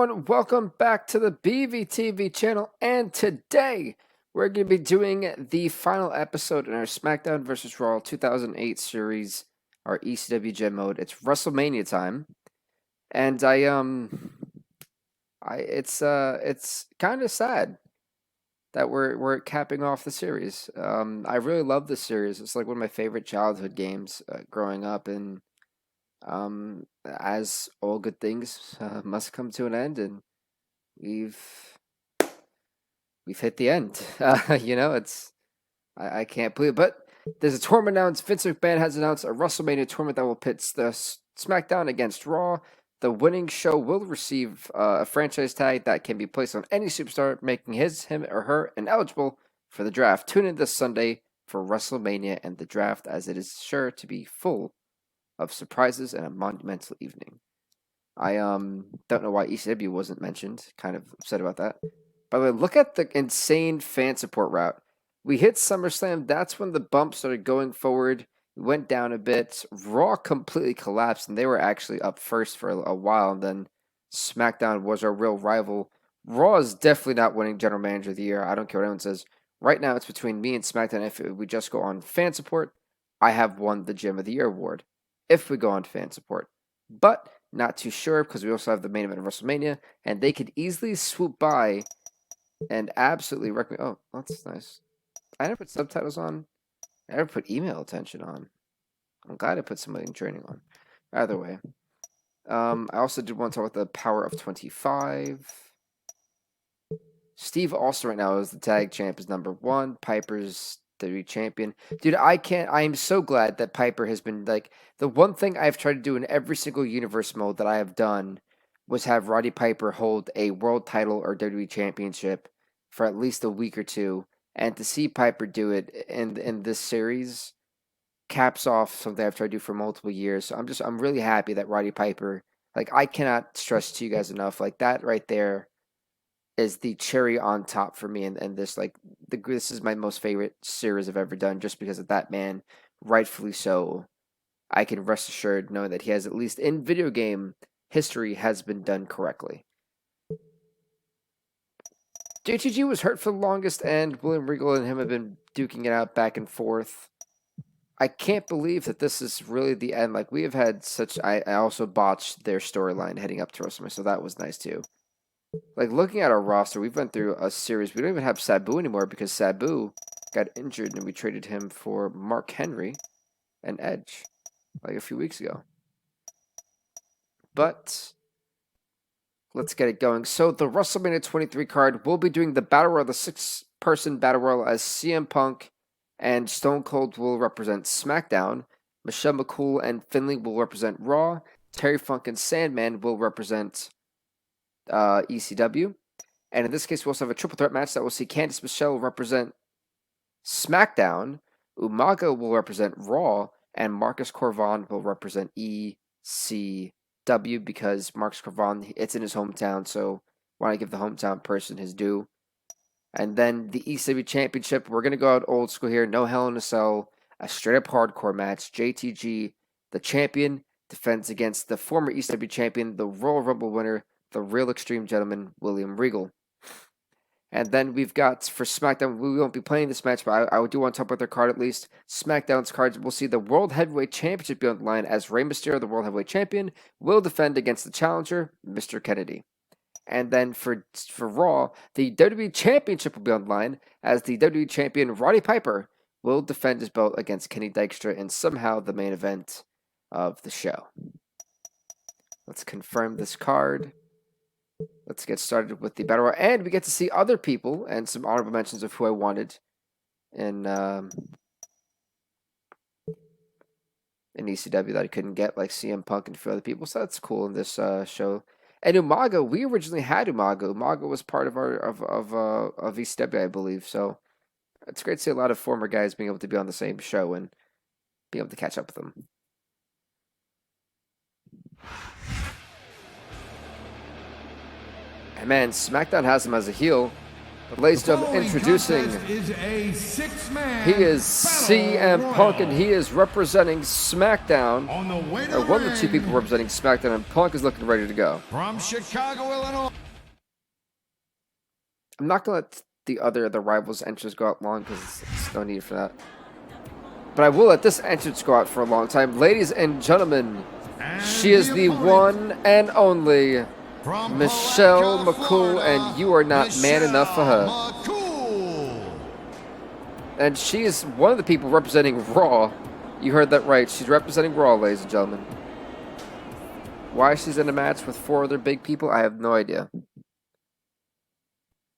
everyone, welcome back to the BVTV channel, and today we're going to be doing the final episode in our SmackDown vs. Raw 2008 series, our ECW Gem mode. It's WrestleMania time, and it's kind of sad that we're capping off the series. I really love this series. It's like one of my favorite childhood games growing up, and as all good things must come to an end, and we've hit the end. I can't believe it. But there's a tournament announced. Vince McMahon has announced a WrestleMania tournament that will pit the SmackDown against Raw. The winning show will receive a franchise tag that can be placed on any superstar, making him, or her ineligible for the draft. Tune in this Sunday for WrestleMania and the draft, as it is sure to be full of surprises and a monumental evening. I don't know why ECW wasn't mentioned. Kind of upset about that. By the way, look at the insane fan support route. We hit SummerSlam. That's when the bump started going forward. We went down a bit. Raw completely collapsed, and they were actually up first for a while. And then SmackDown was our real rival. Raw is definitely not winning General Manager of the Year. I don't care what anyone says. Right now, it's between me and SmackDown. If we just go on fan support, I have won the Gem of the Year award. If we go on fan support. But not too sure, because we also have the main event of WrestleMania, and they could easily swoop by and absolutely recommend. Oh, that's nice. I never put subtitles on. I never put email attention on. I'm glad I put somebody in training on. Either way. I also did want to talk about the power of 25. Steve Austin right now is the tag champ, is number 1. Piper's WWE champion. Dude, I'm so glad that Piper has been, like, the one thing I've tried to do in every single universe mode that I have done was have Roddy Piper hold a world title or WWE championship for at least a week or two, and to see Piper do it in this series caps off something I've tried to do for multiple years. So I'm really happy that Roddy Piper, like, I cannot stress to you guys enough, like, that right there is the cherry on top for me, and this, like, this is my most favorite series I've ever done, just because of that man, rightfully so. I can rest assured knowing that he has, at least in video game history, has been done correctly. JTG was hurt for the longest, and William Regal and him have been duking it out back and forth. I can't believe that this is really the end. Like, we have had such. I also botched their storyline heading up to WrestleMania, so that was nice too. Like, looking at our roster, we've went through a series. We don't even have Sabu anymore because Sabu got injured, and we traded him for Mark Henry and Edge, like, a few weeks ago. But let's get it going. So the WrestleMania 23 card, will be doing the Battle Royal, the 6-person Battle Royal, as CM Punk and Stone Cold will represent SmackDown. Michelle McCool and Finlay will represent Raw. Terry Funk and Sandman will represent ECW. And in this case, we also have a triple threat match that will see Candice Michelle represent SmackDown. Umaga will represent Raw. And Marcus Corvan will represent ECW, because Marcus Corvan, it's in his hometown, so why not give the hometown person his due? And then the ECW Championship, we're going to go out old school here. No Hell in a Cell, a straight-up hardcore match. JTG, the champion, defends against the former ECW champion, the Royal Rumble winner, the Real Extreme Gentleman, William Regal. And then we've got, for SmackDown, we won't be playing this match, but I do want to talk about their card at least. SmackDown's cards, we'll see the World Heavyweight Championship be on the line, as Rey Mysterio, the World Heavyweight Champion, will defend against the challenger, Mr. Kennedy. And then for Raw, the WWE Championship will be on the line, as the WWE Champion, Roddy Piper, will defend his belt against Kenny Dykstra in somehow the main event of the show. Let's confirm this card. Let's get started with the Battle Royal, and we get to see other people and some honorable mentions of who I wanted in ECW that I couldn't get, like CM Punk and a few other people. So that's cool in this show. And Umaga, we originally had Umaga. Umaga was part of our of ECW, I believe. So it's great to see a lot of former guys being able to be on the same show and being able to catch up with them. And man, SmackDown has him as a heel. Ladies and gentlemen, introducing, he is CM Punk, and he is representing SmackDown, or one of the two people representing SmackDown, and Punk is looking ready to go. From Chicago, Illinois. I'm not going to let the rivals' entrance go out long, because there's no need for that. But I will let this entrance go out for a long time. Ladies and gentlemen, she is the one and only Michelle McCool, and you are not man enough for her. And she is one of the people representing Raw. You heard that right. She's representing Raw, ladies and gentlemen. Why she's in a match with 4 other big people, I have no idea.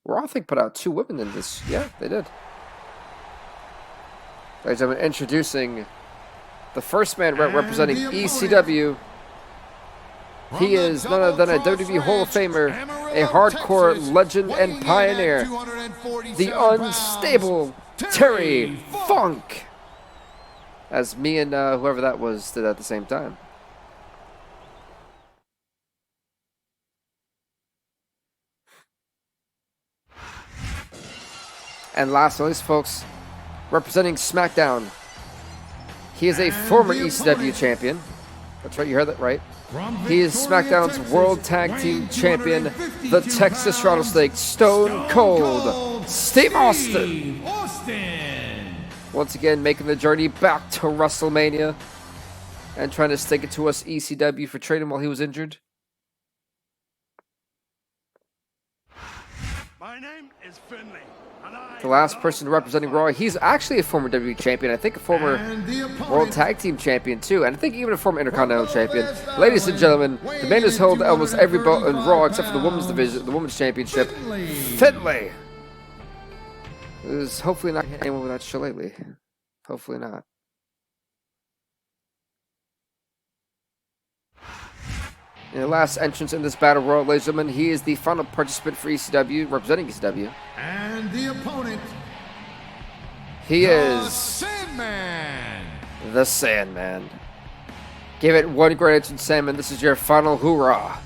Raw, I think, put out 2 women in this. Yeah, they did. Ladies and gentlemen, introducing the first man representing ECW. He is none other than a WWE Hall of Famer, a hardcore legend and pioneer, the unstable Terry Funk. As me and whoever that was did at the same time. And last but not least, folks, representing SmackDown, he is a former ECW champion. That's right, you heard that right. He is SmackDown's World Tag Team Champion, the Texas Rattlesnake, Stone Cold Steve Austin. Once again, making the journey back to WrestleMania and trying to stick it to us ECW for trading while he was injured. My name is Finley. The last person representing Raw, he's actually a former WWE champion. I think a former World Tag Team Champion too. And I think even a former Intercontinental Champion. Ladies and gentlemen, the man who's held almost every belt in Raw except for the Women's Division, the Women's Championship, Finley. Is hopefully not hitting anyone with that shillelagh. Hopefully not. In the last entrance in this battle royal, ladies and gentlemen, he is the final participant for ECW, representing ECW. And the opponent, he is Sandman. The Sandman. Give it one great entrance, Sandman. This is your final hoorah.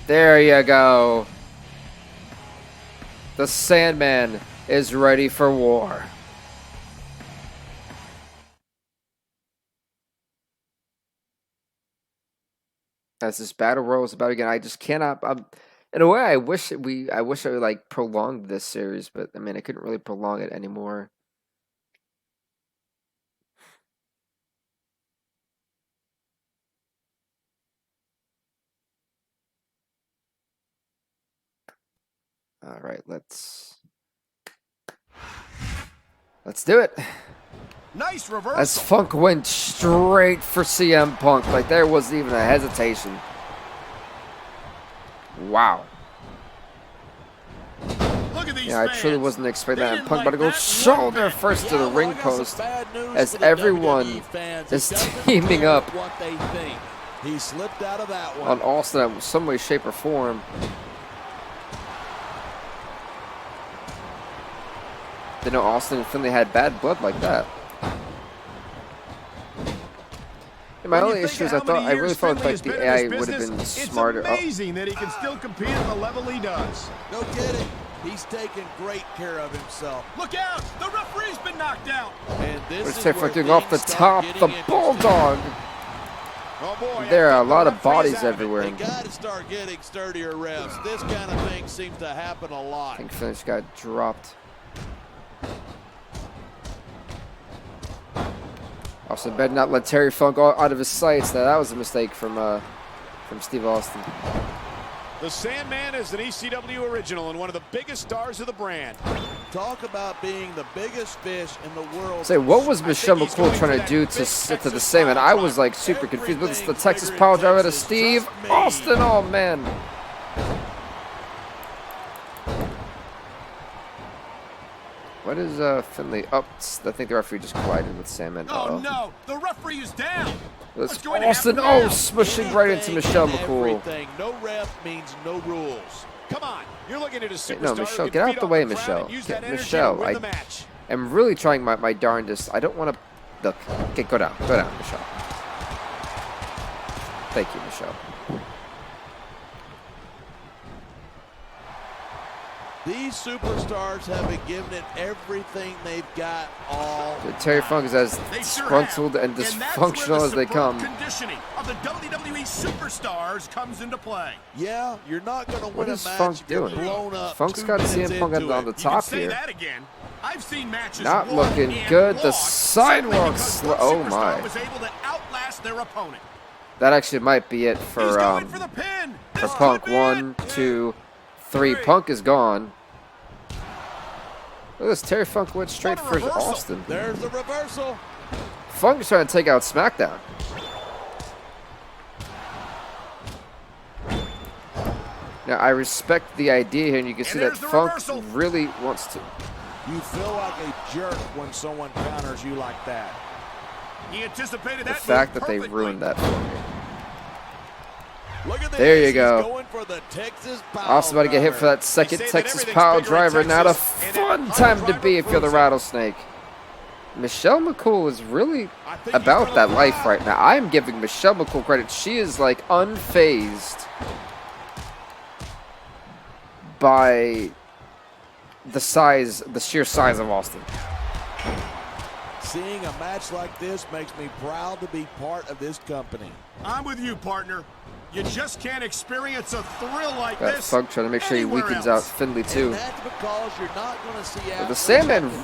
There you go. The Sandman is ready for war. As this battle royal is about again, I just cannot. In a way, I wish I would like prolong this series, but I mean, I couldn't really prolong it anymore. All right, let's do it. Nice reversal. As Funk went straight for CM Punk, like there wasn't even a hesitation. Wow. Look at these Yeah, I truly wasn't expecting that. Punk about to go shoulder first to the ring post as everyone is teaming up He slipped out of that one. on Austin in some way, shape, or form. Didn't know Austin and Finley had bad blood like that. And my only issue is I really thought like the AI would have been smarter. It's amazing that he can still compete at the level he does. No kidding. He's taking great care of himself. Look out! The referee's been knocked out. And this Let's is take where flicking off the things top, start the getting Bulldog. Oh boy, There are a lot of the bodies referee's out of it. everywhere. They got to start getting sturdier refs. This kind of thing seems to happen a I lot. think Finley just got dropped. Austin better not let Terry Funk out of his sights. That was a mistake from Steve Austin. The Sandman is an ECW original and one of the biggest stars of the brand. Talk about being the biggest fish in the world. Say, what was Michelle McCool trying to do to the Sandman? I was like super confused. But it's the Texas Power Driver to Steve Austin. Oh man. What is Finley? Oh, I think the referee just collided with Sandman. Oh no, the referee is down. That's going to Austin. happen now? Oh, smushing right into Michelle McCool. Everything. No ref means no rules. Come on, you're looking at a superstar. No, Michelle, get out the way, Michelle. Michelle, I am really trying my darndest. I don't want to. Look, okay, go down, Michelle. Thank you, Michelle. These superstars have been giving it everything they've got all. Terry Funk is as disgruntled and dysfunctional as they come. Conditioning of the WWE superstars comes into play. Yeah, you're not going to win a match. What is Funk doing? Blown up. Funk's got CM Punk on the top here. That again. I've seen matches not looking good. The sidewalk oh my. Was able to outlast their opponent. That actually might be it for Punk. 1, 2, 3. Punk is gone. Look at this. Terry Funk went straight for Austin. There's the reversal. Funk's trying to take out SmackDown. Now, I respect the idea here, and you can see that Funk really wants to. You feel like a jerk when someone counters you like that. He anticipated that. The fact that they ruined that for me. Look at this. There you go. Going for the Texas Also about to get hit for that second Texas pile driver. Not a fun time to be if you're the Rattlesnake. Michelle McCool is really about that life right now. I am giving Michelle McCool credit. She is like unfazed by the sheer size of Austin. Seeing a match like this makes me proud to be part of this company. I'm with you, partner. You just can't experience a thrill like this. Funk trying to make sure he weakens out Finley too. And that's because you're not going to see the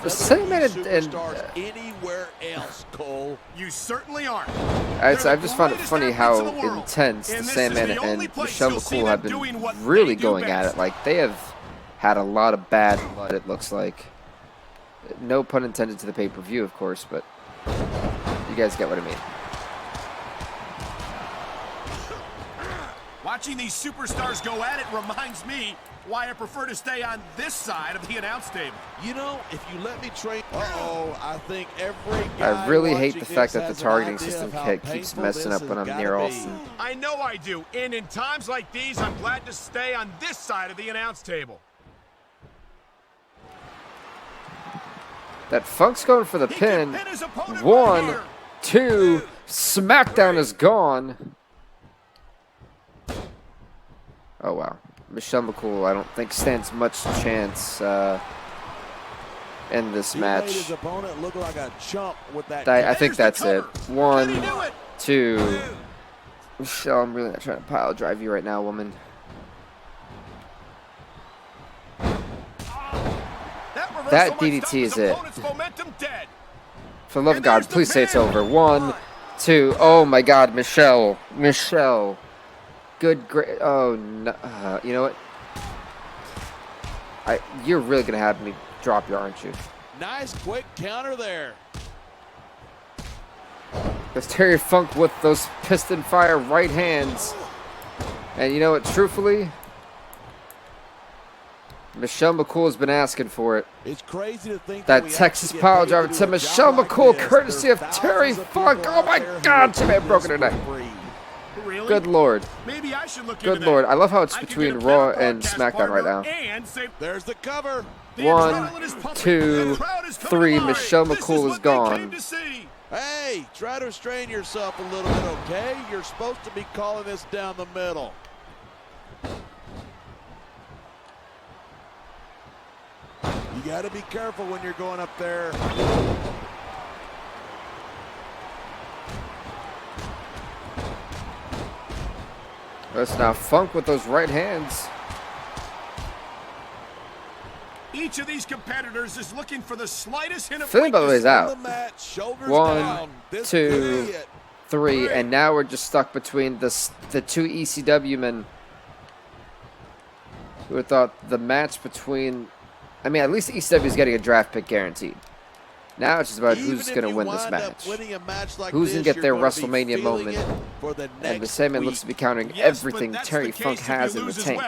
Sandman and anywhere else, Cole. You certainly aren't. I just found it funny how intense the Sandman and Michelle McCool have been really going at it. Like they have had a lot of bad blood. It looks like. No pun intended to the pay-per-view, of course, but you guys get what I mean. Watching these superstars go at it reminds me why I prefer to stay on this side of the announce table. You know, if you let me train... I think every guy I really hate the fact that the targeting system keeps messing up when I'm near Austin. I know I do, and in times like these, I'm glad to stay on this side of the announce table. That Funk's going for the pin. 1, 2, SmackDown is gone. Oh, wow. Michelle McCool, I don't think stands much chance in this match. Made his opponent look like a chump with that. I think that's it. 1, 2. Michelle, I'm really not trying to pile drive you right now, woman. That DDT is it. For the love of God, please say it's over. 1, 2. Oh my God, Michelle. Michelle. Good, great. Oh, no. You know what? You're really going to have me drop you, aren't you? Nice quick counter there. There's Terry Funk with those piston fire right hands. And you know what? Truthfully, Michelle McCool has been asking for it. It's crazy to think that Texas pile driver to Michelle McCool, courtesy of Terry Funk. Oh my God, she may have broken her neck. Really? Good Lord. Maybe I should look Good Lord. I love how it's between Raw and SmackDown right now. There's the cover. 1, 2, 3. Michelle McCool is gone. Hey, try to restrain yourself a little bit, okay? You're supposed to be calling this down the middle. You got to be careful when you're going up there. That's now Funk with those right hands. Each of these competitors is looking for the slightest hint of Philly, by the way, is out. 1, Down. 2, 3, and now we're just stuck between the 2 ECW men who thought the match between... I mean, at least ECW is getting a draft pick guaranteed. Now it's just about who's going to win this match. Who's going to get their WrestleMania moment. And the Sandman looks to be countering everything Terry Funk has in the tank.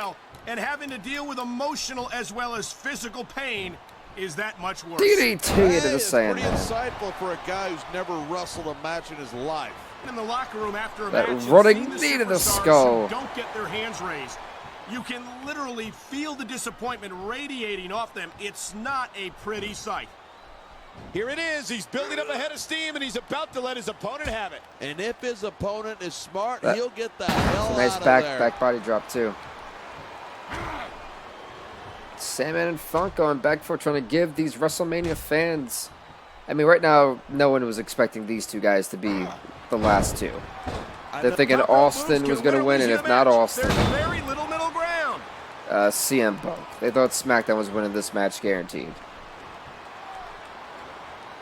And having to deal with emotional as well as physical pain is that much worse. DDT into the Sandman. Pretty insightful for a guy who's never wrestled a match in his life. In the locker room after a that match, running knee to the skull. Don't get their hands raised. You can literally feel the disappointment radiating off them. It's not a pretty sight. Here it is. He's building up a head of steam, and he's about to let his opponent have it. And if his opponent is smart, he'll get the hell nice out of there. Back body drop, too. Sandman and Funk going back and forth, trying to give these WrestleMania fans. I mean, right now, no one was expecting these two guys to be the last two. They're thinking Austin was going to win, and if not Austin, There's very little middle ground. CM Punk. They thought SmackDown was winning this match, guaranteed.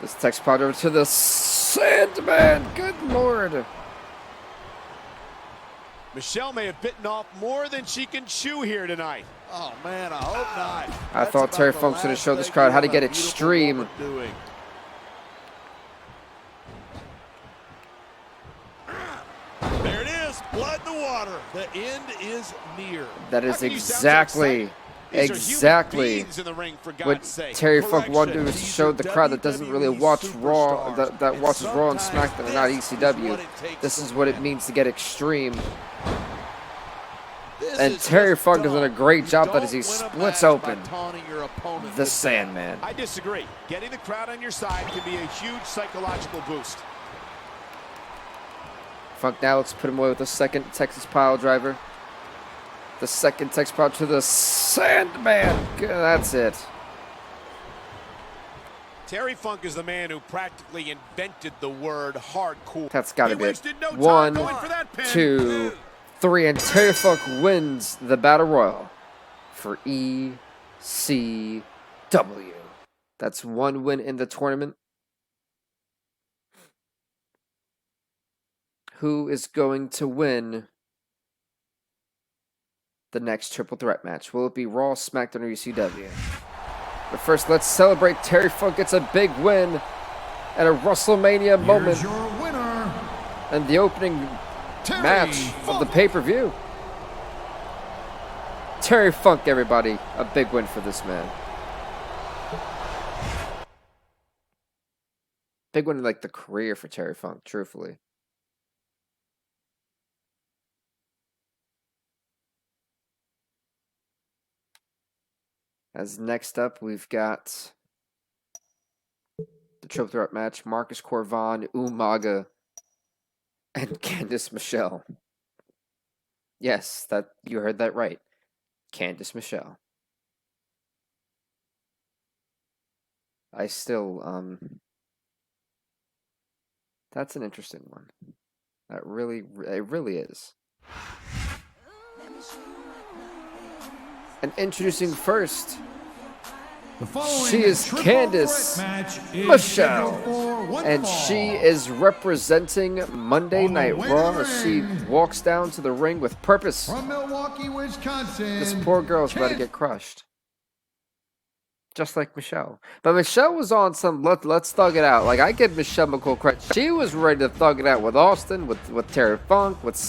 This text pod over to the Sandman. Good Lord. Michelle may have bitten off more than she can chew here tonight. Oh, man, I hope not. I thought Terry Funk should have showed this crowd how to get extreme. There it is, blood in the water. The end is near. That is How can you sound so exactly These are human beings in the ring, for what God's sake. Terry Funk wanted to do, is These show are the crowd that doesn't really watch Raw, superstars. that watches Raw and sometimes SmackDown and not this is ECW. what it takes This to is what it win. means to get extreme. This And is Terry just Funk is doing a dumb. great You job that don't as he win a splits match by open taunting your opponent the with Sandman. I disagree. Getting the crowd on your side can be a huge psychological boost. Funk now looks to put him away with the second Texas pile driver. The second Texas pile to the Sandman. Good, that's it. Terry Funk is the man who practically invented the word hardcore. That's got to He be it. wasted no time 1, going for that pin. 2, 3, and Terry Funk wins the Battle Royal for ECW. That's one win in the tournament. Who is going to win the next triple threat match? Will it be Raw, SmackDown, or ECW? But first, let's celebrate. Terry Funk gets a big win at a WrestleMania moment Here's your winner, and the opening Terry match of the Funk. pay-per-view. Terry Funk, everybody. A big win for this man. Big win in like the career for Terry Funk, truthfully. As next up, we've got the triple threat match: Marcus Corvan, Umaga, and Candice Michelle. Yes, that you heard that right. Candice Michelle. I still, that's an interesting one. It really is. And introducing first, The following she is triple Candice threat match is Michelle, scheduled for one and fall. she is representing Monday On the Night way Raw to the as she ring, walks down to the ring with purpose. from Milwaukee, Wisconsin. This poor girl's about to get crushed. Just like Michelle. But Michelle was on some let's thug it out. Like, I give Michelle McCool credit. She was ready to thug it out with Austin, with Terry Funk, with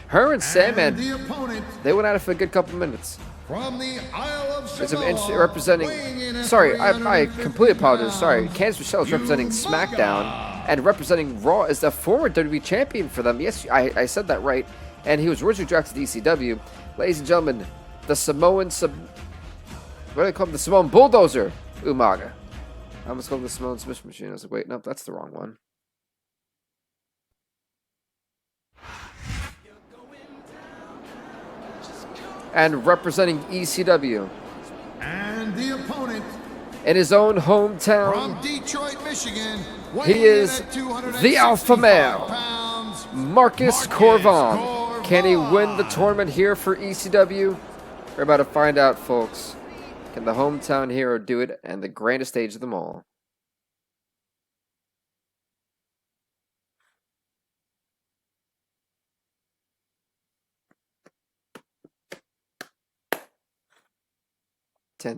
her and Sandman. And the opponent They went at it for a good couple minutes. from the Isle of It's some Samoa, representing. weighing in at Sorry, I 350 completely apologize. Sorry, pounds, Candice Michelle is representing Umaga. SmackDown and representing Raw as the former WWE champion for them. Yes, I said that right. And he was originally drafted to ECW. Ladies and gentlemen, the Samoan what do they call him? The Samoan Bulldozer, Umaga. I almost called him the Samoan Submission Machine. I was like, wait, nope, that's the wrong one. And representing ECW And the opponent in his own hometown, from Detroit, Michigan. he is the Alpha Male, pounds, Marcus Corvan. Can he win the tournament here for ECW? We're about to find out, folks. Can the hometown hero do it and the grandest stage of them all?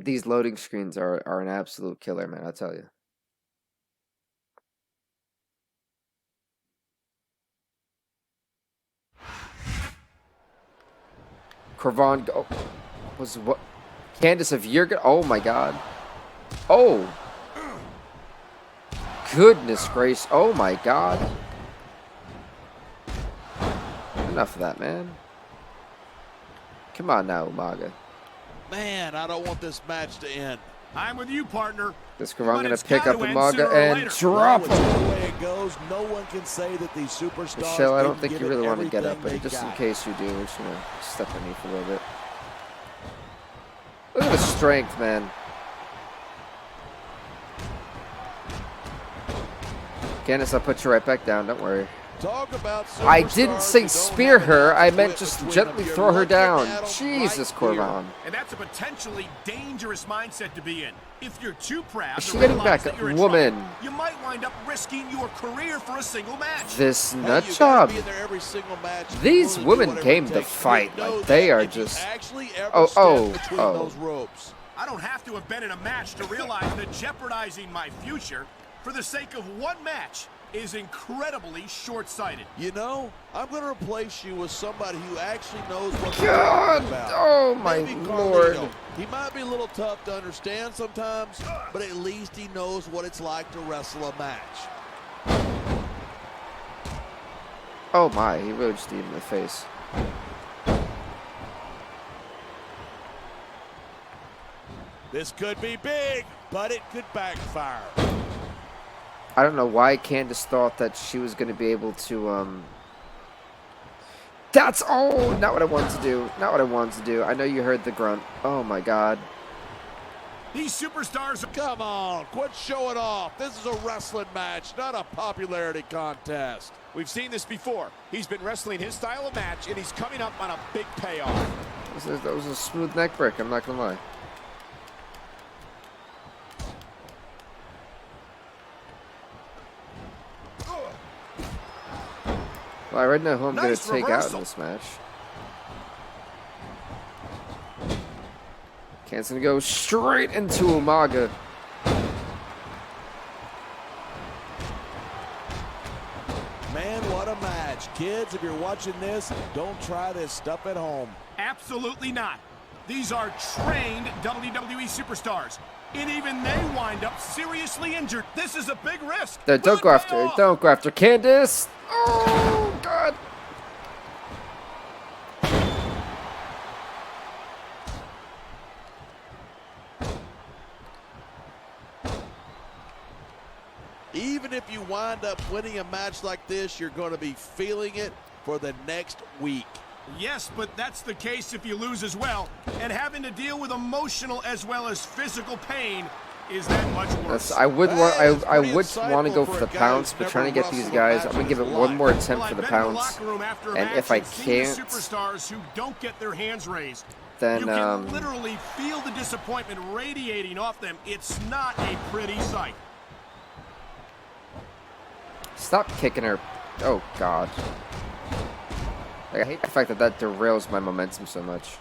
These loading screens are an absolute killer, man, I'll tell you. Corvan was what? Candice, if you're good, oh my God. Oh. Goodness gracious. Oh my God. Enough of that, man. Come on now, Umaga. Man, I don't want this match to end. I'm with you, partner. This Corvan But gonna it's pick got up to end Umaga sooner or and later. drop Well, him. the way it goes, no one can say that these superstars. Michelle, I don't didn't think give you it really want to get everything up, but they just in got. case you do, we're just gonna step on you for a little bit. Look at this strength, man. Candice, I'll put you right back down. Don't worry. Talk about I didn't say superstars who don't spear have her. an I ounce meant wit just between gently them. You're throw her looking down. at 'em Jesus, right here. Corvan. And that's a potentially dangerous mindset to be in. If you're too proud Is to she getting realize back? that you're in Woman. trouble, you might wind up risking your career for a single match. This Hey, nut you gotta job. be in there every single match. These Really do women whatever came it to takes. fight. You know Like, they that are if you just- actually ever Oh, step oh, between oh. those ropes. I don't have to have been in a match to realize that jeopardizing my future for the sake of one match is incredibly short-sighted. You know, I'm going to replace you with somebody who actually knows what they're God. talking about. Oh, my Maybe Lord. Carlito. He might be a little tough to understand sometimes, but at least he knows what it's like to wrestle a match. Oh, my. He really just beat him in the face. This could be big, but it could backfire. I don't know why Candice thought that she was going to be able to, That's, oh, not what I wanted to do. Not what I wanted to do. I know you heard the grunt. Oh, my God. These superstars are... Come on, quit showing off. This is a wrestling match, not a popularity contest. We've seen this before. He's been wrestling his style of match, and he's coming up on a big payoff. That was a smooth neck break. I'm not going to lie. Well, I already know who I'm going Nice to take out in reversal. this match. Can's going to go straight into Umaga. Man, what a match. Kids, if you're watching this, don't try this stuff at home. Absolutely not. These are trained WWE superstars. And even they wind up seriously injured. This is a big risk. Don't Will it go pay after her. off? Don't go after Candice. Oh, God. Even if you wind up winning a match like this, you're going to be feeling it for the next week. Yes, but that's the case if you lose as well. And having to deal with emotional as well as physical pain is that much worse. I would want. That's I pretty would want to insightful go for for a the guy pounce, who's but trying to never get these wrestled a guys, match I'm gonna in give it his one life. more attempt Well, for I've the been in the pounce. locker room after a And match if I and seen the can't, superstars who don't get their hands raised, then you can literally feel the disappointment radiating off them. It's not a pretty sight. stop kicking her. Oh God. Like, I hate the fact that that derails my momentum so much.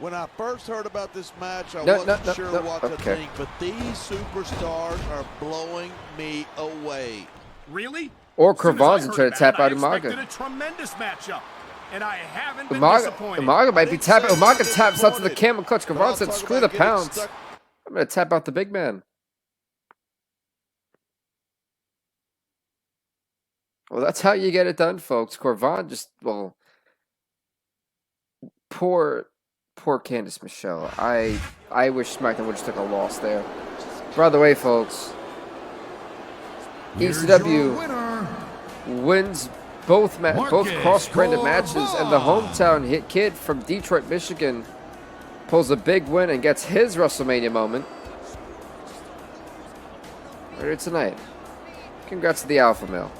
When I first heard about this match, I No, wasn't no, sure no, what to okay. think, but these superstars are blowing me away. Really? Or As soon as I Corvan's heard trying to about tap it, out I expected Umaga. a tremendous matchup, and I haven't been Umaga disappointed. might be didn't tapping. say Umaga I'm taps out to the disappointed, camel clutch. but Corvan I'll said, talk "Screw the about getting pounce. stuck. I'm gonna tap out the big man." Well, that's how you get it done, folks. Corvan just, well, poor Candice Michelle. I wish SmackDown would just took a loss there. By the way, folks, Here's your ECW winner, wins both Marcus cross-branded matches, and the Corvan. hometown hit kid from Detroit, Michigan, pulls a big win and gets his WrestleMania moment later tonight. Congrats to the Alpha Male.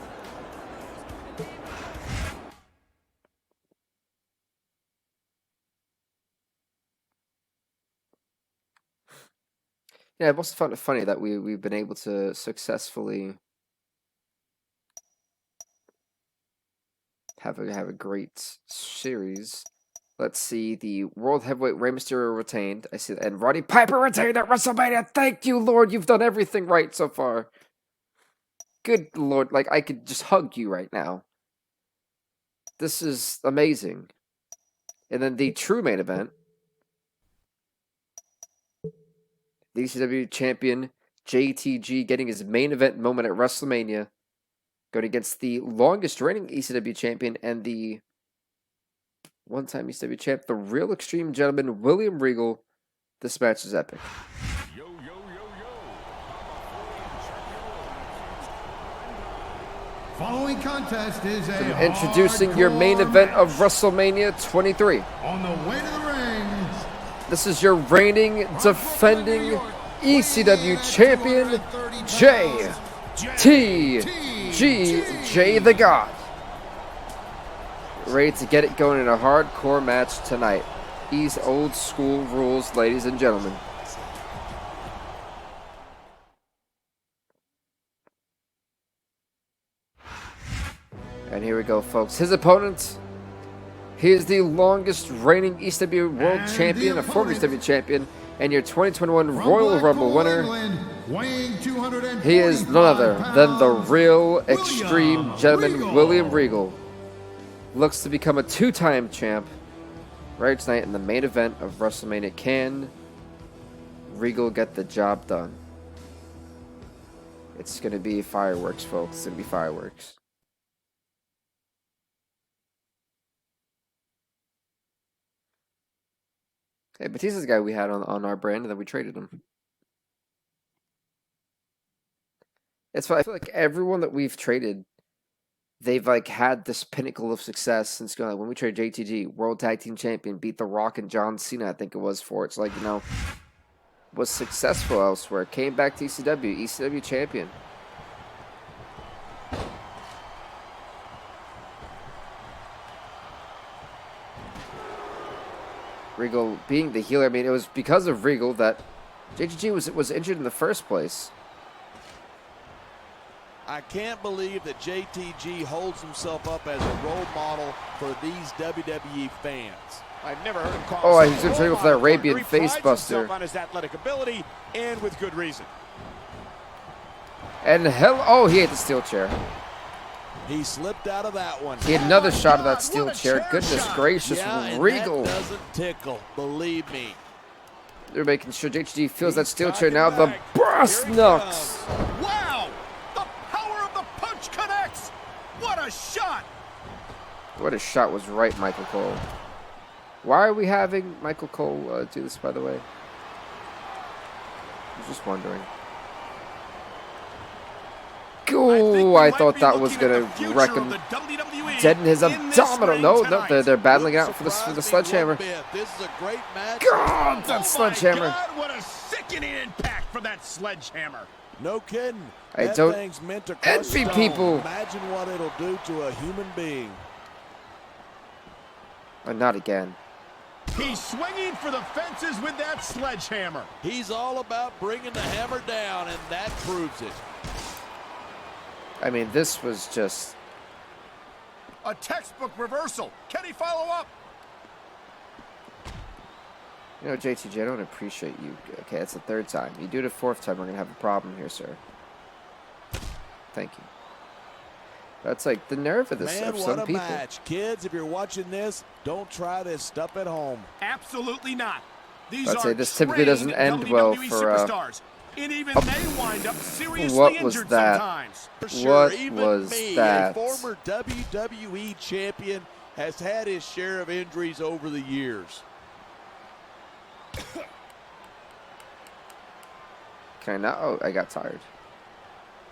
Yeah, it also found it funny that we've been able to successfully have a great series. Let's see, the World Heavyweight Rey Mysterio retained. I see that, and Roddy Piper retained at WrestleMania. Thank you, Lord, you've done everything right so far. Good Lord, like I could just hug you right now. This is amazing. And then the true main event. The ECW champion JTG getting his main event moment at WrestleMania, going against the longest reigning ECW champion and the one-time ECW champ, the real Extreme Gentleman, William Regal. This match is epic. following contest is a Introducing your main event of match. WrestleMania 23. On the way to the ring, This is your reigning, defending ECW champion, Jay the God. Ready to get it going in a hardcore match tonight. These old school rules, ladies and gentlemen. And here we go, folks. His opponent, he is the longest reigning ECW World Champion, a former ECW Champion, and your 2021 Royal Rumble winner. He is none other than the real extreme gentleman, William Regal. Looks to become a two-time champ right tonight in the main event of WrestleMania. Can Regal get the job done? It's going to be fireworks, folks. It's going to be fireworks. Hey, Batista's the guy we had on our brand, and then we traded him. It's funny. I feel like everyone that we've traded, they've like had this pinnacle of success since going. Like when we traded JTG, World Tag Team Champion, beat The Rock and John Cena, I think it was for. It's like, you know, was successful elsewhere, came back to ECW Champion. Regal being the healer, I mean, it was because of Regal that JTG was injured in the first place. I can't believe that JTG holds himself up as a role model for these WWE fans. I've never heard him call. Oh, he's going to trade for that Arabian face buster. On his athletic ability, and with good reason. And hell, oh, he ate the steel chair. He slipped out of that one. He had another shot of that steel chair. Goodness gracious, yeah, Regal. That doesn't tickle, believe me. They're making sure JTG feels that steel chair now. The brass knucks. Wow! The power of the punch connects! What a shot! What a shot was right, Michael Cole. Why are we having Michael Cole do this, by the way? I was just wondering. Ooh, I thought that was gonna wreck him. Deaden his abdominal. No, they're battling it out for the sledgehammer. This is a great match. God, that sledgehammer. God, what a sickening impact for that sledgehammer. No kidding. I That don't thing's meant to crush envy stone. people. Imagine what it'll do to a human being. Not again. He's swinging for the fences with that sledgehammer. He's all about bringing the hammer down, and that proves it. I mean, this was just... A textbook reversal. Can he follow up? You know, JTG, I don't appreciate you. Okay, that's the third time. You do it a fourth time, we're going to have a problem here, sir. Thank you. That's like the nerve of this, Man, of some what a people. match. Kids, if you're watching this, don't try this stuff at home. Absolutely not. These I'd are say this typically doesn't end well WWE for superstars. And even they wind up seriously what was injured that? sometimes. For sure, What even was me, that? a former WWE champion, has had his share of injuries over the years. Can I not? Oh, I got tired.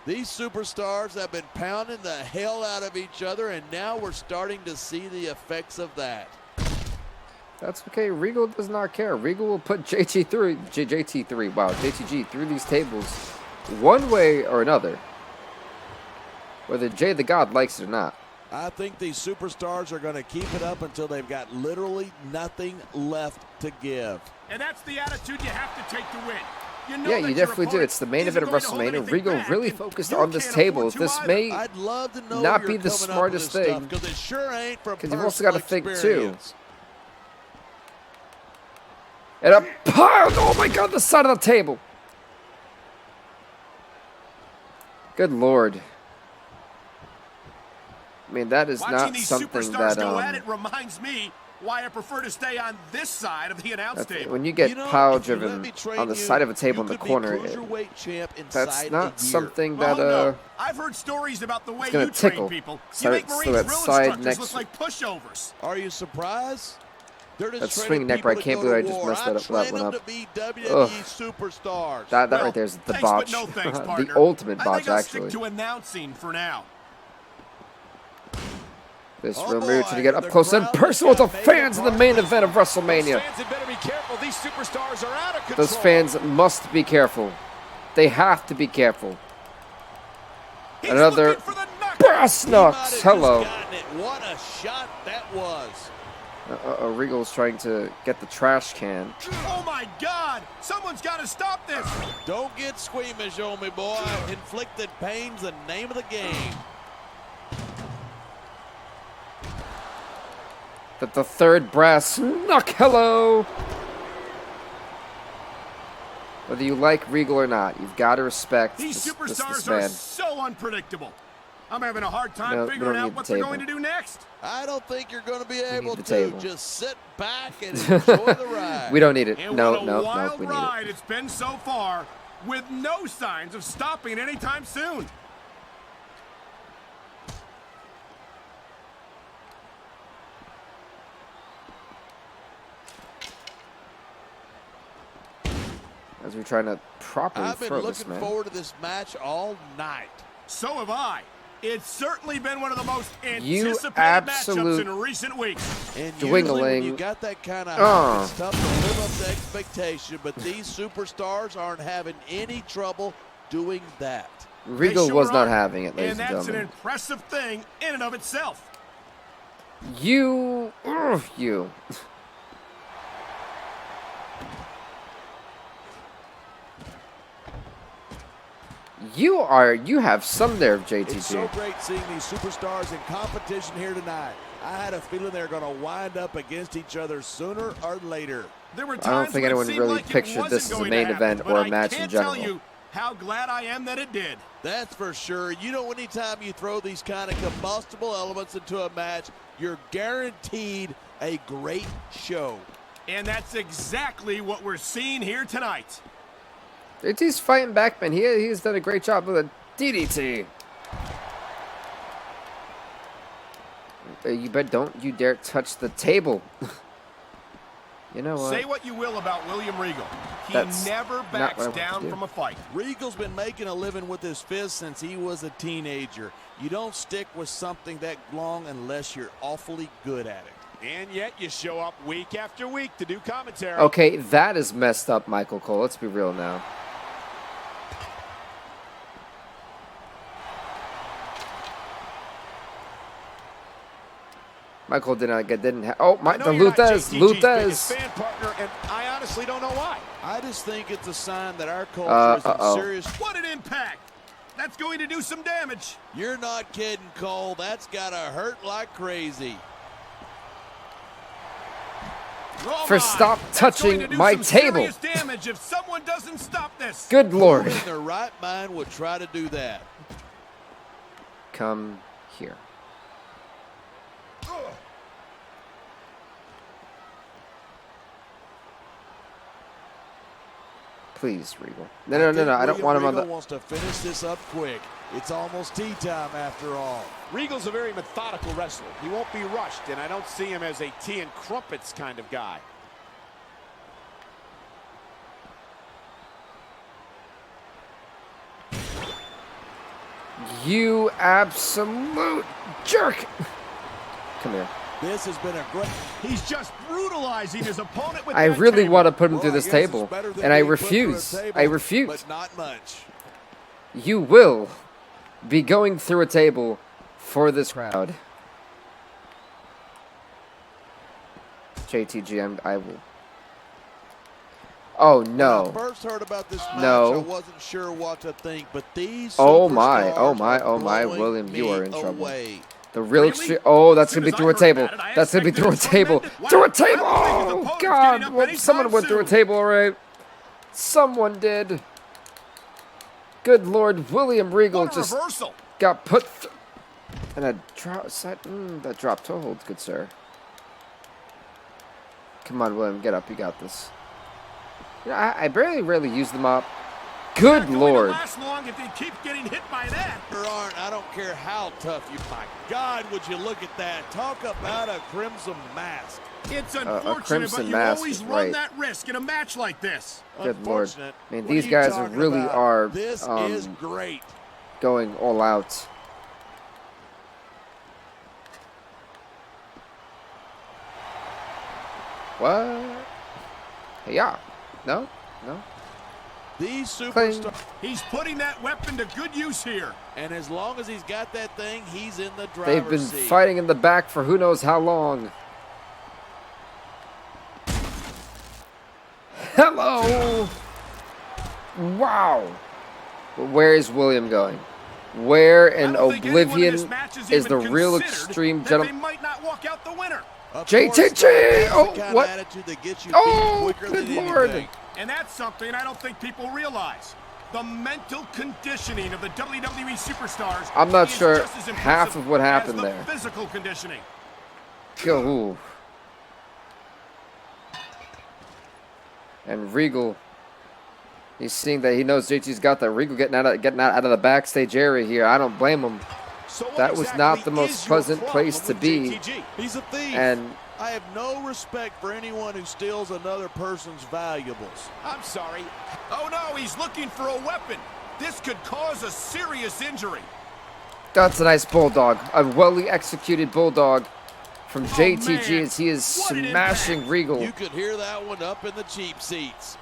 These superstars have been pounding the hell out of each other, and now we're starting to see the effects of that. That's okay. Regal does not care. Regal will put JTG through these tables one way or another, whether Jay the God likes it or not. I think these superstars are going to keep it up until they've got literally nothing left to give. And that's the attitude you have to take to win. You know Yeah, that you your definitely do. opponent It's the main isn't event of going to hold WrestleMania. anything Regal back, really and focused you on this can't table. afford to This either. may I'd love to know not where be you're the coming up smartest with this thing. stuff, because it sure ain't from 'Cause you've also gotta personal think, too. experience. And a pile. Oh my God, the side of the table. Good Lord. I mean, that is Watching not these something superstars that go at it reminds me why I prefer to stay on this side of the announce table. when you get You know, pile if you let driven me train on the you, side of a table you in the could be corner, cruiserweight champ that's inside not a year. something Oh, that no. I've heard stories about the way gonna you train tickle. people. So You make it's- so Marine that drill side instructors next- look like pushovers. Are you surprised? They're just That training swinging neck people right, to can't go believe to I just war. messed that up- that train one them up. to be WWE superstars. that Well, right there is the thanks, botch. but no thanks, The partner. ultimate I botch, think I'll actually. stick to announcing for now. This Oh real boy, Regal trying to get up the close and crowd personal with the has got made fans in the apart. main event of WrestleMania. Fans had better be careful. These superstars are out of control. Those fans must be careful. They have to be careful. He's Another looking for the knockout. brass He might have knocks. just Hello. gotten it. What a shot that was. Regal's trying to get the trash can. Oh my God! Someone's got to stop this. Don't get squeamish on me, boy. Inflicted pain's the name of the game. The third brass knock. Hello. Whether you like Regal or not, you've got to respect These this superstars are man. so unpredictable. I'm having a hard time No, we figuring don't out need what the they're table. going to do next. I don't think you're going to be able the to. table. Just sit back and enjoy the ride. We don't need it. And No, what a no, wild we need ride it. it's been so far, with no signs of stopping anytime soon. As we're trying to properly I've been throw this looking man. forward to this match all night. So have I. It's certainly been one of the most You anticipated absolute matchups in recent weeks. And dwingling. usually when you got that kind of it's tough to live up to expectation, but these superstars aren't having any trouble doing that. Regal They sure was not are. having it, ladies And and that's an gentlemen. impressive thing in and of itself. You. You have some nerve, JTG. It's so great seeing these superstars in competition here tonight. I had a feeling they're going to wind up against each other sooner or later. There were I don't times think when it anyone seemed really like it pictured wasn't this as a going main to happen, event but or a I match in can't general. tell you how glad I am that it did. That's for sure. You know, anytime you throw these kind of combustible elements into a match, you're guaranteed a great show. And that's exactly what we're seeing here tonight. JT's fighting back, man. He's done a great job with a DDT. You bet don't you dare touch the table. You know what? Say what you will about William Regal. He That's never not what I backs want to down do. from a fight. Regal's been making a living with his fist since he was a teenager. You don't stick with something that long unless you're awfully good at it. And yet you show up week after week to do commentary. Okay, that is messed up, Michael Cole. Let's be real now. Michael didn't have. Oh, I know the you're not Luthez. JTG's biggest fan partner, and I honestly don't know why. I just think it's a sign that our culture is in serious. What an impact! That's going to do some damage. You're not kidding, Cole. That's got to hurt like crazy. Oh For my, stop that's touching going to do my some table. serious damage if someone doesn't stop this. Good Lord. Who in their right mind would try to do that? Come here. Please, Regal. No. I don't want him on Regal the. wants to finish this up quick. It's almost tea time after all. Regal's a very methodical wrestler. He won't be rushed, and I don't see him as a tea and crumpets kind of guy. You absolute jerk. Come here. This has been a great. He's just brutalizing his opponent with I that really table. want to put him Well, through I this guess it's table, better than and I being put through a refuse. table, I refuse. But not much. You will be going through a table for this crowd. JTG, I will. Oh When I no. first heard about this match, No. I wasn't sure what to think, but these Oh my, superstars oh my, are oh my, blowing William, you me are in trouble. away. The real Really? extreme. Oh, that's As gonna soon be as through I a heard table. about it, I That's gonna be through a expected table. torment. Through a Wow, table. I don't think his Oh opponent's God! getting up Well, anytime someone went through a soon. table, all right. Someone did. Good Lord, William Regal What a just reversal. got put. And a drop. That drop toe hold, good sir. Come on, William, get up. You got this. You know, I rarely use the mop. Good Not going to Lord. last long if they keep getting hit by that. There aren't. I don't care how tough you. My God, would you look at that? Talk about a crimson mask. It's unfortunate, but crimson you mask always is run right. that risk in a match like this. Good Lord. Unfortunate. Man, What these are you guys talking really about? are, This is great. going all out. What? Yeah. No? No? These Cling. superstars, He's putting that weapon to good use here. and as long as he's got that thing, he's in the driver's They've been seat. fighting in the back for who knows how long. Hello! Wow. Where is William going? Where in I don't think anyone in oblivion this match is even the real considered extreme that gentleman? They might not walk out the winner. Of JTG! course, that's Oh, the kind what? of attitude that gets you Oh, beat quicker good than Lord. anything. And that's something I don't think people realize. The mental conditioning of the WWE superstars. I'm not is sure just as half impressive of what happened as the there. Physical conditioning. Ooh. And Regal, he's seeing that he knows JT's got that. Regal getting out of the backstage area here. I don't blame him. So what That was not the exactly most is your pleasant problem place to with be. JTG? He's a thief. And I have no respect for anyone who steals another person's valuables. I'm sorry. Oh no, he's looking for a weapon. This could cause a serious injury. that's a nice bulldog. A well executed bulldog from JTG man. as he is What an smashing impact. Regal. You could hear that one up in the cheap seats.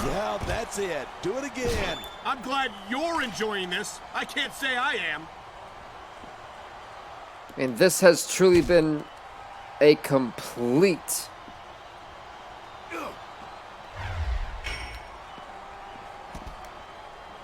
Yeah, that's it. Do it again. I'm glad you're enjoying this. I can't say I am. And this has truly been a complete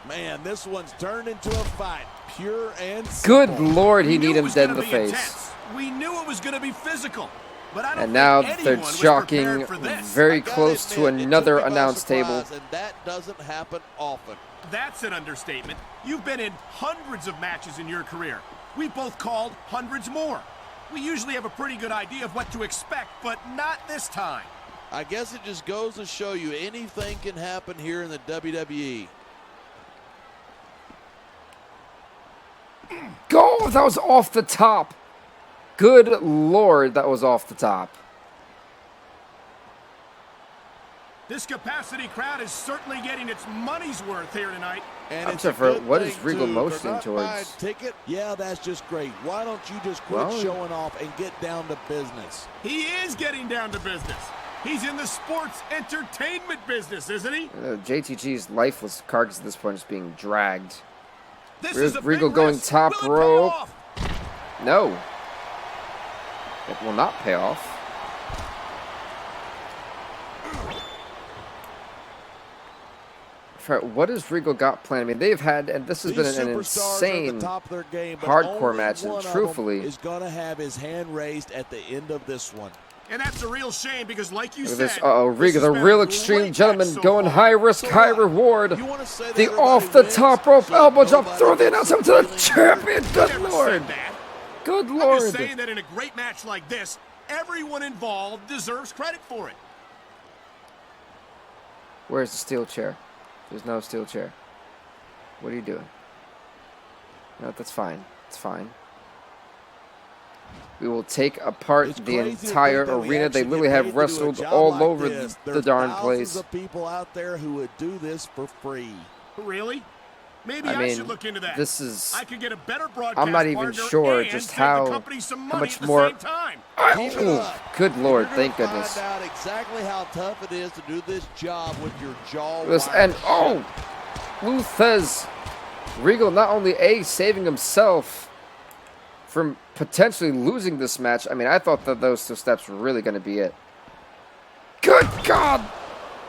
Man, this one's turned into a fight. Pure and good simple. Lord, he We knew need it him was dead in gonna the be face. intense. We knew it was going to be physical. But I don't And now think they're anyone was jockeying prepared for this. very I gotta close to admit, it another took me by announce table. surprise, and that doesn't happen often. That's an understatement. You've been in hundreds of matches in your career. We've both called hundreds more. We usually have a pretty good idea of what to expect, but not this time. I guess it just goes to show you anything can happen here in the WWE. Go! That was off the top. Good Lord, that was off the top. This capacity crowd is certainly getting its money's worth here tonight. And I'm it's sorry, a for good what is thing, Regal too. motioning For not towards? buying a ticket? Yeah, that's just great. Why don't you just quit Well, showing off and get down to business? He is getting down to business. He's in the sports entertainment business, isn't he? JTG's lifeless carcass at this point is being dragged. This Where's is a Regal big going risk. top Will it pay rope? off? No. It will not pay off. What has Regal got planned? I mean, they've had, and this has been These an superstars are at insane the top of their game, but hardcore only match, and one of them truthfully, is going to have his hand raised at the end of this one. And that's a real shame because, like you look at said, this. Uh-oh, this Regal, has the been real a extreme great gentleman, match so going far. high risk, So high what? reward. You want to say that The everybody off the wins, top rope so elbow jump, nobody throw the gets announcer to the feeling champion. I Good never Lord. said that. Good I'm Lord. just saying that in a great match like this, everyone involved deserves credit for it. Where's the steel chair? There's no steel chair. What are you doing? No, that's fine. It's fine. We will take apart It's the crazy to entire think that we arena. They actually literally get have paid to do a wrestled job all like over this. the There's darn thousands place. of people out there who would do this for free. Really? Maybe I I, mean, should look into that. this is- I could get a better broadcast I'm not even partner sure and just save how- the company some how money much at the more- same time. Keep it Oh, up. good Lord, You're thank gonna goodness. Find out exactly how tough it is to do this job with your jaw. This and oh, Luthez Regal not only saving himself from potentially losing this match. I mean, I thought that those 2 steps were really going to be it. Good God!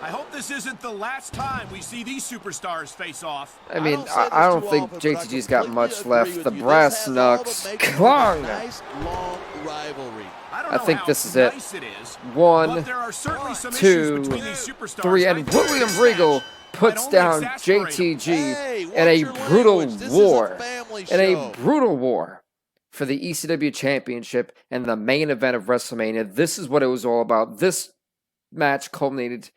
I hope this isn't the last time we see these superstars face off. I mean, don't say I this don't too think often, but JTG's I got completely much agree left. with The you. brass This has all knucks. but made it Klong! a nice long rivalry. I don't I know think how this is it. nice it is. One, but there are certainly some 2, issues between these superstars. 3, and I think William this Regal match puts might only down exasperate them. JTG Hey, in watch a your brutal language. This is a war. family In a show. brutal war for the ECW Championship and the main event of WrestleMania. This is what it was all about. This match culminated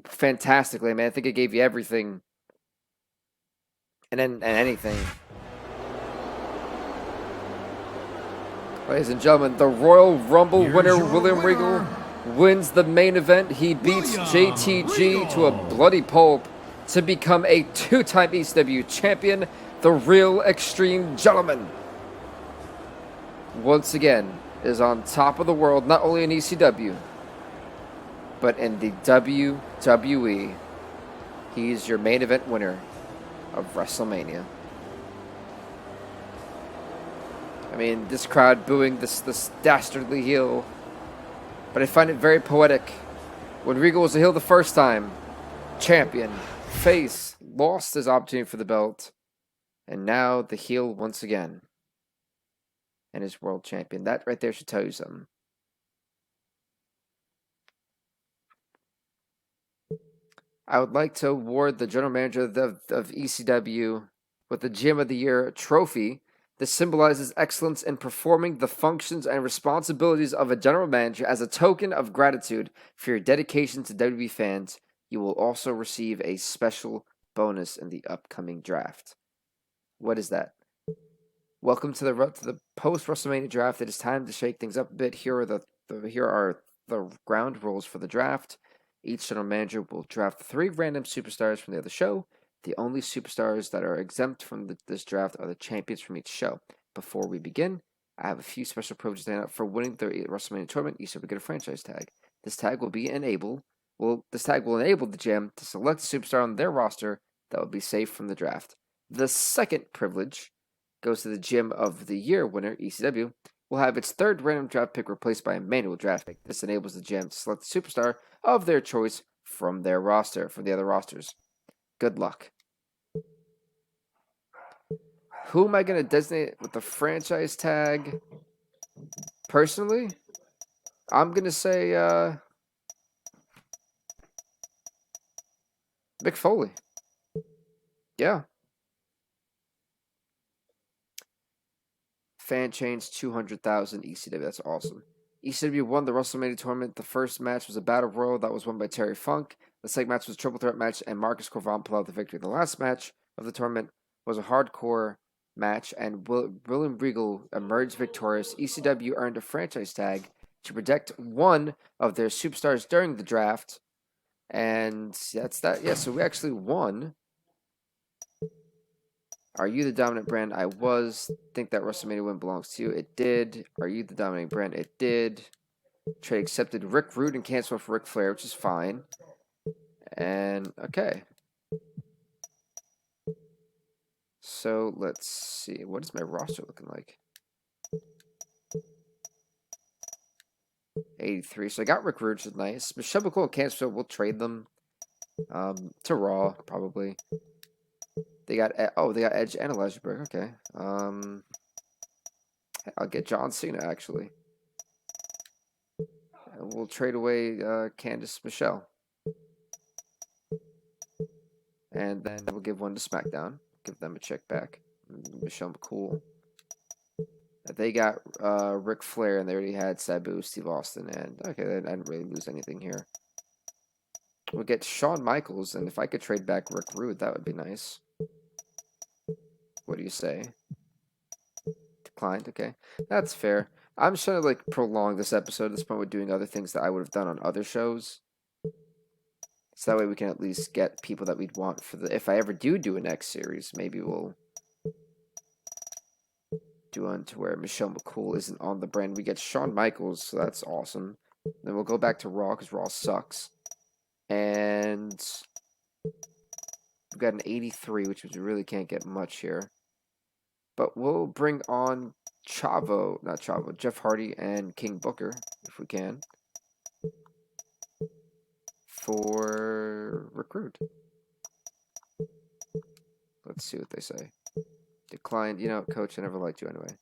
fantastically. I mean, I think it gave you everything and anything. Ladies and gentlemen, the Royal Rumble Here's winner, your William winner, Regal, wins the main event. He beats William JTG Regal. to a bloody pulp to become a 2-time ECW champion, the real extreme gentleman. Once again, is on top of the world, not only in ECW, but in the WWE. He's your main event winner of WrestleMania. I mean, this crowd booing this dastardly heel. But I find it very poetic. When Regal was a heel the first time, champion, face, lost his opportunity for the belt. And now the heel once again. And is world champion. That right there should tell you something. I would like to award the general manager of ECW with the Gym of the Year trophy. This symbolizes excellence in performing the functions and responsibilities of a general manager. As a token of gratitude for your dedication to WWE fans, you will also receive a special bonus in the upcoming draft. What is that? Welcome to the post-WrestleMania draft. It is time to shake things up a bit. Here are the ground rules for the draft. Each general manager will draft 3 random superstars from the other show. The only superstars that are exempt from this draft are the champions from each show. Before we begin, I have a few special privileges to hand out for winning the WrestleMania tournament. You should get a franchise tag. This tag will enable the GM to select a superstar on their roster that will be safe from the draft. The second privilege goes to the Gym of the Year winner, ECW, will have its 3rd random draft pick replaced by a manual draft pick. This enables the GM to select the superstar of their choice from the other rosters. Good luck. Who am I going to designate with the franchise tag? Personally, I'm going to say Mick Foley. Yeah. Fan change 200,000 ECW. That's awesome. ECW won the WrestleMania tournament. The first match was a Battle Royal that was won by Terry Funk. The second match was a triple threat match, and Marcus Corvan pulled out the victory. The last match of the tournament was a hardcore match, and William Regal emerged victorious. ECW earned a franchise tag to protect one of their superstars during the draft, and that's that. Yeah, so we actually won. Are you the dominant brand? I was. Think that WrestleMania win belongs to you. It did. Are you the dominant brand? It did. Trade accepted. Rick Rude and canceled for Ric Flair, which is fine. And, okay. So, let's see. What is my roster looking like? 83. So, I got Rick Rude, which is nice. Michelle McCool and Cancer, we'll trade them to Raw, probably. They got Edge and Elijah Burke. Okay. I'll get John Cena, actually. And we'll trade away Candice Michelle. And then we'll give one to SmackDown. Give them a check back. Michelle McCool. They got Ric Flair, and they already had Sabu, Steve Austin, and okay, I didn't really lose anything here. We'll get Shawn Michaels, and if I could trade back Rick Rude, that would be nice. What do you say? Declined, okay. That's fair. I'm just trying to prolong this episode at this point with doing other things that I would have done on other shows. So that way we can at least get people that we'd want for the... If I ever do a next series, maybe we'll do one to where Michelle McCool isn't on the brand. We get Shawn Michaels, so that's awesome. Then we'll go back to Raw, because Raw sucks. And we've got an 83, which we really can't get much here. But we'll bring on Jeff Hardy and King Booker, if we can, for Recruit. Let's see what they say. Declined. You know, Coach, I never liked you anyway.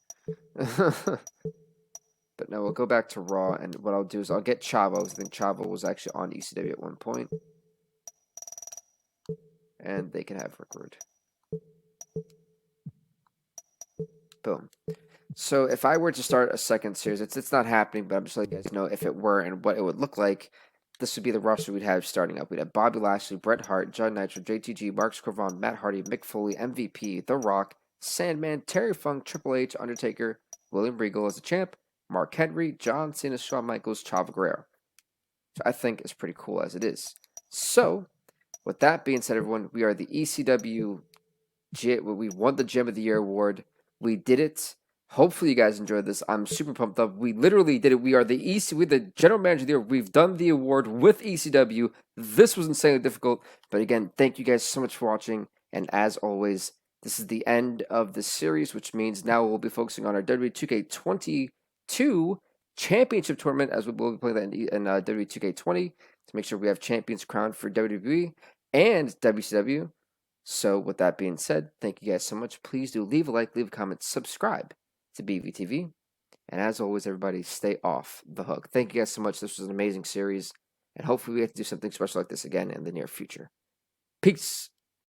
But no, we'll go back to Raw, and what I'll do is I'll get Chavo. I think Chavo was actually on ECW at one point. And they can have Recruit. Boom. So if I were to start a second series, it's not happening, but I'm just letting you guys know if it were and what it would look like. This would be the roster we'd have starting up. We'd have Bobby Lashley, Bret Hart, John Nitro, JTG, Marcus Corvan, Matt Hardy, Mick Foley, MVP, The Rock, Sandman, Terry Funk, Triple H, Undertaker, William Regal as a champ, Mark Henry, John Cena, Shawn Michaels, Chavo Guerrero. So I think it's pretty cool as it is. So, with that being said, everyone, we are the ECW. We won the Gym of the Year award. We did it. Hopefully you guys enjoyed this. I'm super pumped up. We literally did it. We're the general manager of the year. We've done the award with ECW. This was insanely difficult. But again, thank you guys so much for watching. And as always, this is the end of the series, which means now we'll be focusing on our WWE 2K22 Championship Tournament, as we will be playing that in WWE 2K20 to make sure we have champions crowned for WWE and WCW. So with that being said, thank you guys so much. Please do leave a like, leave a comment, subscribe to BVTV. And as always, everybody, stay off the hook. Thank you guys so much. This was an amazing series. And hopefully we get to do something special like this again in the near future. Peace.